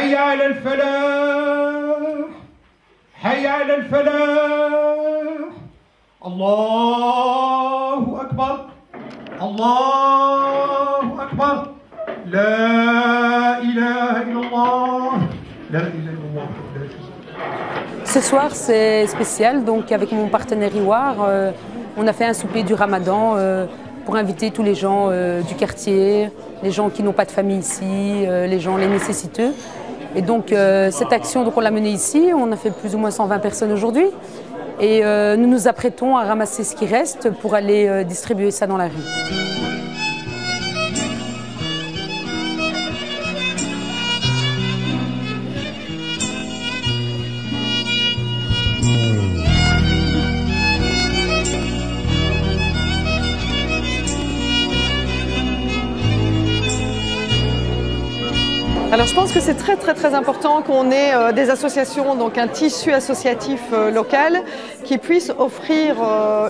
حي على الفلاح حي على الفلاح الله أكبر الله أكبر لا إله إلا الله لا إله إلا الله. Ce soir c'est spécial, donc avec mon partenaire Iwar, on a fait un souper du Ramadan pour inviter tous les gens du quartier, les gens qui n'ont pas de famille ici, les gens les nécessiteux. Et donc cette action, donc on l'a menée ici, on a fait plus ou moins 120 personnes aujourd'hui. Et nous nous apprêtons à ramasser ce qui reste pour aller distribuer ça dans la rue. Alors je pense que c'est très important qu'on ait des associations, donc un tissu associatif local qui puisse offrir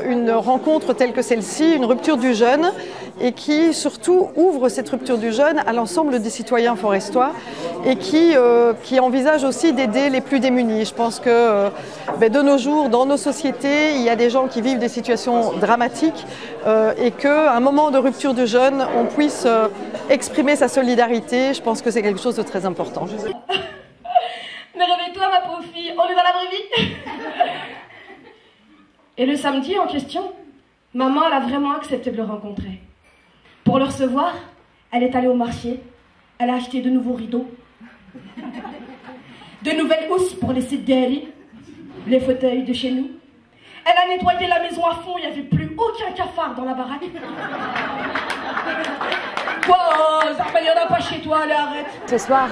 une rencontre telle que celle-ci, une rupture du jeûne, et qui surtout ouvre cette rupture du jeûne à l'ensemble des citoyens forestois et qui envisage aussi d'aider les plus démunis. Je pense que de nos jours, dans nos sociétés, il y a des gens qui vivent des situations dramatiques et qu'à un moment de rupture du jeûne, on puisse exprimer sa solidarité. Je pense que c'est quelque chose de très important. Mais réveille-toi ma pauvre fille, on est dans la vraie vie. Et le samedi en question, maman elle a vraiment accepté de le rencontrer. Pour le recevoir, elle est allée au marché, elle a acheté de nouveaux rideaux, de nouvelles housses pour les sidéries, les fauteuils de chez nous. Elle a nettoyé la maison à fond, il n'y avait plus aucun cafard dans la baraque. Quoi, il n'y en a pas chez toi, allez arrête. Ce soir,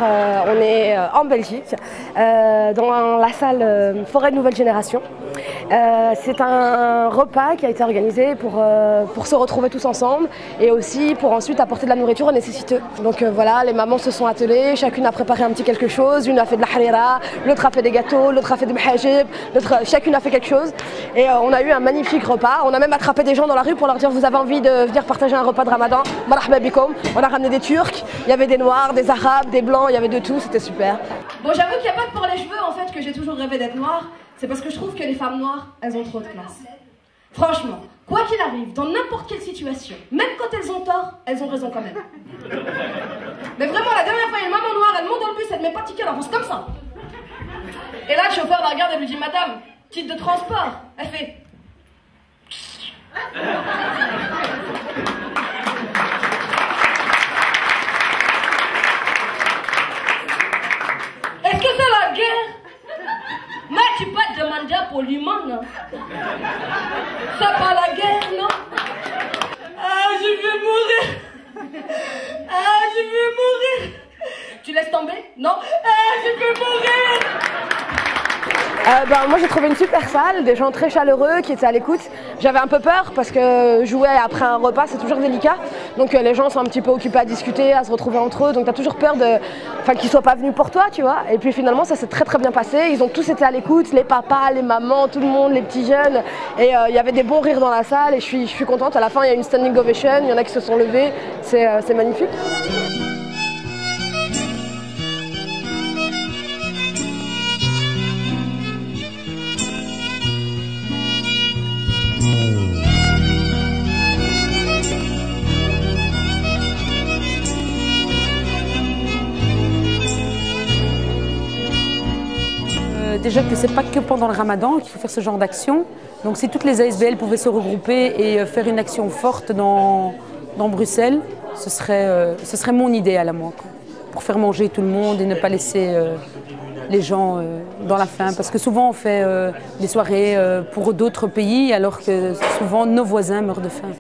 on est en Belgique, dans la salle Forêt de Nouvelle Génération. C'est un repas qui a été organisé pour se retrouver tous ensemble et aussi pour ensuite apporter de la nourriture aux nécessiteux. Donc voilà, les mamans se sont attelées, chacune a préparé un petit quelque chose, une a fait de la harira, l'autre a fait des gâteaux, l'autre a fait des mhajib, chacune a fait quelque chose. Et on a eu un magnifique repas, on a même attrapé des gens dans la rue pour leur dire vous avez envie de venir partager un repas de Ramadan, marhaba bikoum. On a ramené des Turcs, il y avait des Noirs, des Arabes, des Blancs, il y avait de tout, c'était super. Bon, j'avoue qu'il n'y a pas que pour les cheveux en fait que j'ai toujours rêvé d'être noire, c'est parce que je trouve que les femmes noires, elles ont trop de classe. Franchement, quoi qu'il arrive, dans n'importe quelle situation, même quand elles ont tort, elles ont raison quand même. Mais vraiment, la dernière fois, il y a une maman noire, elle monte dans le bus, elle ne met pas de ticket, elle avance comme ça. Et là, le chauffeur la regarde, elle lui dit madame, titre de transport. Elle fait... Est-ce que c'est la guerre? Mais tu peux te demander poliment, non? C'est pas la guerre, non? Ah, je vais mourir! Ah, je vais mourir! Tu laisses tomber? Non? Ah, je vais mourir! Moi j'ai trouvé une super salle, des gens très chaleureux qui étaient à l'écoute. J'avais un peu peur parce que jouer après un repas c'est toujours délicat. Donc les gens sont un petit peu occupés à discuter, à se retrouver entre eux. Donc tu as toujours peur qu'ils ne soient pas venus pour toi, tu vois. Et puis finalement ça s'est très bien passé. Ils ont tous été à l'écoute, les papas, les mamans, tout le monde, les petits jeunes. Et il y avait des bons rires dans la salle et je suis contente. À la fin il y a une standing ovation, il y en a qui se sont levés. C'est magnifique. Déjà que c'est pas que pendant le Ramadan qu'il faut faire ce genre d'action. Donc si toutes les ASBL pouvaient se regrouper et faire une action forte dans Bruxelles, ce serait mon idéal à moi, quoi, pour faire manger tout le monde et ne pas laisser les gens dans la faim. Parce que souvent on fait des soirées pour d'autres pays alors que souvent nos voisins meurent de faim.